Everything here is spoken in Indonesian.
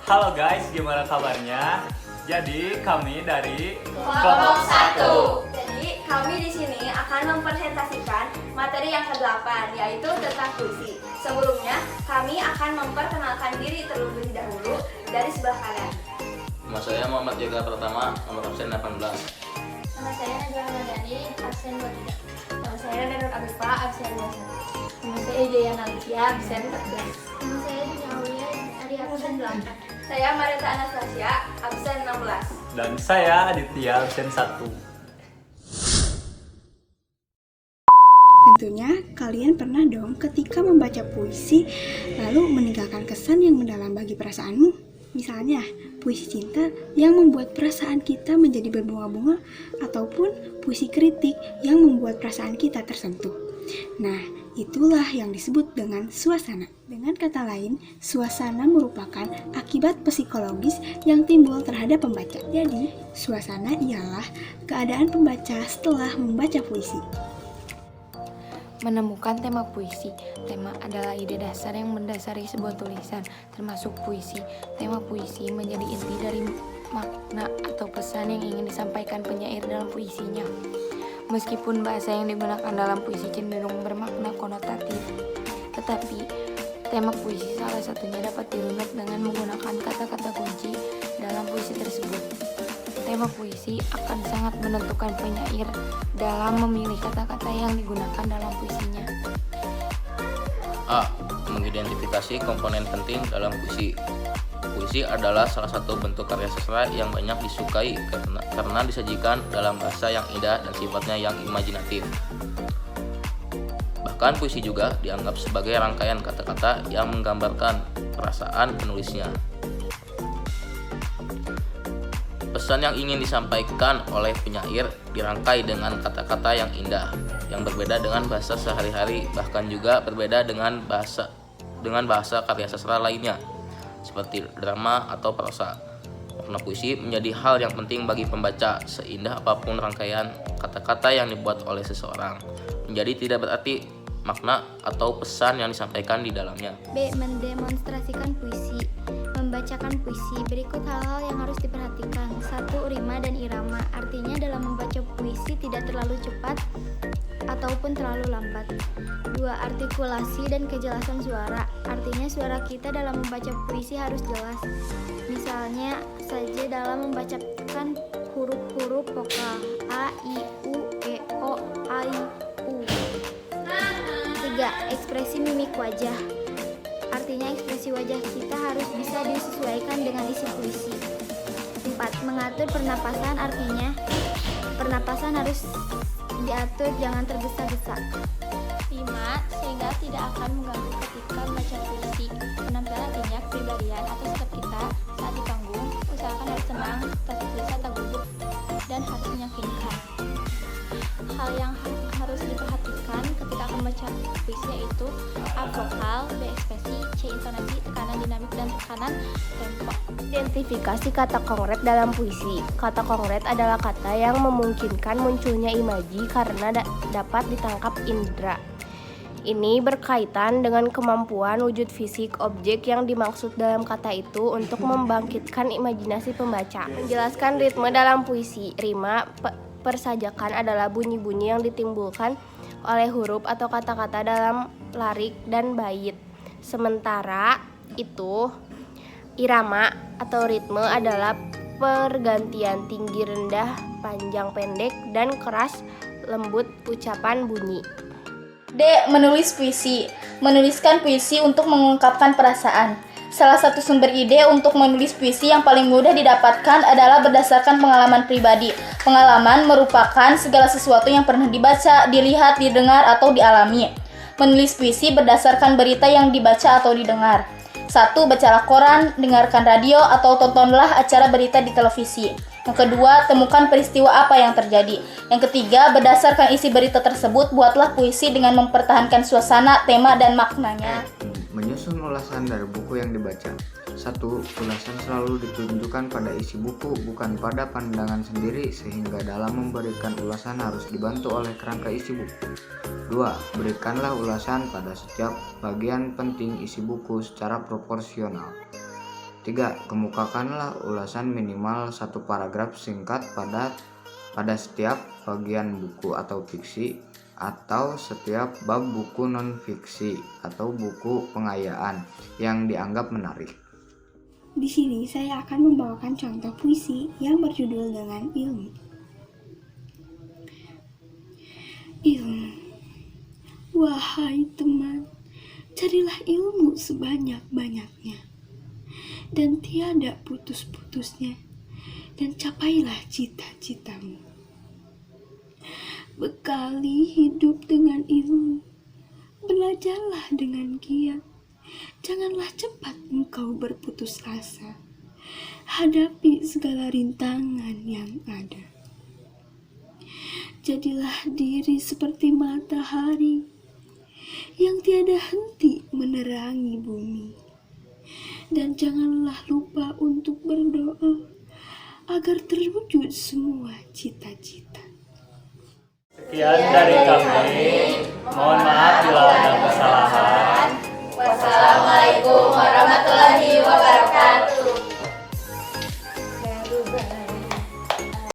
Halo guys, gimana kabarnya? Jadi kami dari Kelompok 1. Jadi kami di sini akan mempresentasikan materi yang ke-8 yaitu tentang puisi. Sebelumnya kami akan memperkenalkan diri terlebih dahulu dari sebelah kanan. Nama saya Muhammad Yoga Pratama, nomor absen 18. Nama saya Najwa Ramadhani, absen 23. Nama saya Danur Abifa, absen 21. Nama saya Jaya Nalisia, absen 14. Nama saya Dunia Aulia dari absen 8. Saya Marita Anastasia, absen 16. dan saya Aditya absen 1. Tentunya kalian pernah dong ketika membaca puisi lalu meninggalkan kesan yang mendalam bagi perasaanmu. Misalnya, puisi cinta yang membuat perasaan kita menjadi berbunga-bunga ataupun puisi kritik yang membuat perasaan kita tersentuh. Nah, itulah yang disebut dengan suasana. Dengan kata lain, suasana merupakan akibat psikologis yang timbul terhadap pembaca. Jadi, suasana ialah keadaan pembaca setelah membaca puisi. Menemukan tema puisi. Tema adalah ide dasar yang mendasari sebuah tulisan, termasuk puisi. Tema puisi menjadi inti dari makna atau pesan yang ingin disampaikan penyair dalam puisinya. Meskipun bahasa yang digunakan dalam puisi cenderung bermakna konotatif, tetapi tema puisi salah satunya dapat dirunut dengan menggunakan kata-kata kunci dalam puisi tersebut. Tema puisi akan sangat menentukan penyair dalam memilih kata-kata yang digunakan dalam puisinya. A. Mengidentifikasi komponen penting dalam puisi. Puisi adalah salah satu bentuk karya sastra yang banyak disukai karena disajikan dalam bahasa yang indah dan sifatnya yang imajinatif. Bahkan puisi juga dianggap sebagai rangkaian kata-kata yang menggambarkan perasaan penulisnya. Pesan yang ingin disampaikan oleh penyair dirangkai dengan kata-kata yang indah, yang berbeda dengan bahasa sehari-hari, bahkan juga berbeda dengan bahasa karya sastra lainnya, seperti drama atau prosa. Makna puisi menjadi hal yang penting bagi pembaca, seindah apapun rangkaian kata-kata yang dibuat oleh seseorang, menjadi tidak berarti makna atau pesan yang disampaikan di dalamnya. B. Mendemonstrasikan puisi. Membacakan puisi, berikut hal-hal yang harus diperhatikan. 1. Rima dan irama. Artinya dalam membaca puisi tidak terlalu cepat ataupun terlalu lambat. 2. Artikulasi dan kejelasan suara. Artinya suara kita dalam membaca puisi harus jelas. Misalnya saja dalam membacakan huruf-huruf vokal A, I, U, E, O, A, I, U. 3. Ekspresi mimik wajah. Artinya ekspresi wajah kita harus bisa disesuaikan dengan isi puisi. 4. Mengatur pernapasan. Artinya pernapasan harus diatur, jangan tergesa-gesa. 5. Sehingga tidak akan mengganggu ketika membaca puisi. Penampilan artinya kepribadian atau sikap kita saat di panggung. Usahakan harus tenang, tak tergesa, tak gugup, dan harus meyakinkan. Hal yang harus diperhatikan ketika akan membaca puisi yaitu A. Vokal, B. Ekspresi, C. Intonasi, tekanan dinamik, dan tekanan tempo. Identifikasi kata konkret dalam puisi. Kata konkret adalah kata yang memungkinkan munculnya imaji karena dapat ditangkap indera. Ini berkaitan dengan kemampuan wujud fisik objek yang dimaksud dalam kata itu untuk membangkitkan imajinasi pembaca. Menjelaskan ritme dalam puisi. Rima persajakan adalah bunyi-bunyi yang ditimbulkan oleh huruf atau kata-kata dalam larik dan bait. Sementara itu, irama atau ritme adalah pergantian tinggi rendah, panjang pendek, dan keras lembut ucapan bunyi. D. Menulis puisi. Menuliskan puisi untuk mengungkapkan perasaan. Salah satu sumber ide untuk menulis puisi yang paling mudah didapatkan adalah berdasarkan pengalaman pribadi. Pengalaman merupakan segala sesuatu yang pernah dibaca, dilihat, didengar, atau dialami. Menulis puisi berdasarkan berita yang dibaca atau didengar. 1. Bacalah koran, dengarkan radio, atau tontonlah acara berita di televisi. Yang kedua, temukan peristiwa apa yang terjadi. Yang ketiga, berdasarkan isi berita tersebut, buatlah puisi dengan mempertahankan suasana, tema, dan maknanya. Menyusun ulasan dari buku yang dibaca. 1. Ulasan selalu ditunjukkan pada isi buku, bukan pada pandangan sendiri, sehingga dalam memberikan ulasan harus dibantu oleh kerangka isi buku. 2. Berikanlah ulasan pada setiap bagian penting isi buku secara proporsional. 3. Kemukakanlah ulasan minimal satu paragraf singkat pada setiap bagian buku atau fiksi atau setiap bab buku non-fiksi atau buku pengayaan yang dianggap menarik. Di sini saya akan membawakan contoh puisi yang berjudul dengan ilmu. Ilmu. Wahai teman, carilah ilmu sebanyak-banyaknya dan tiada putus-putusnya, dan capailah cita-citamu. Bekali hidup dengan ilmu, belajarlah dengan giat, janganlah cepat engkau berputus asa, hadapi segala rintangan yang ada. Jadilah diri seperti matahari yang tiada henti menerangi bumi. Dan janganlah lupa untuk berdoa agar terwujud semua cita-cita. Sekian dari kami. Mohon maaf bila ada kesalahan. Wassalamualaikum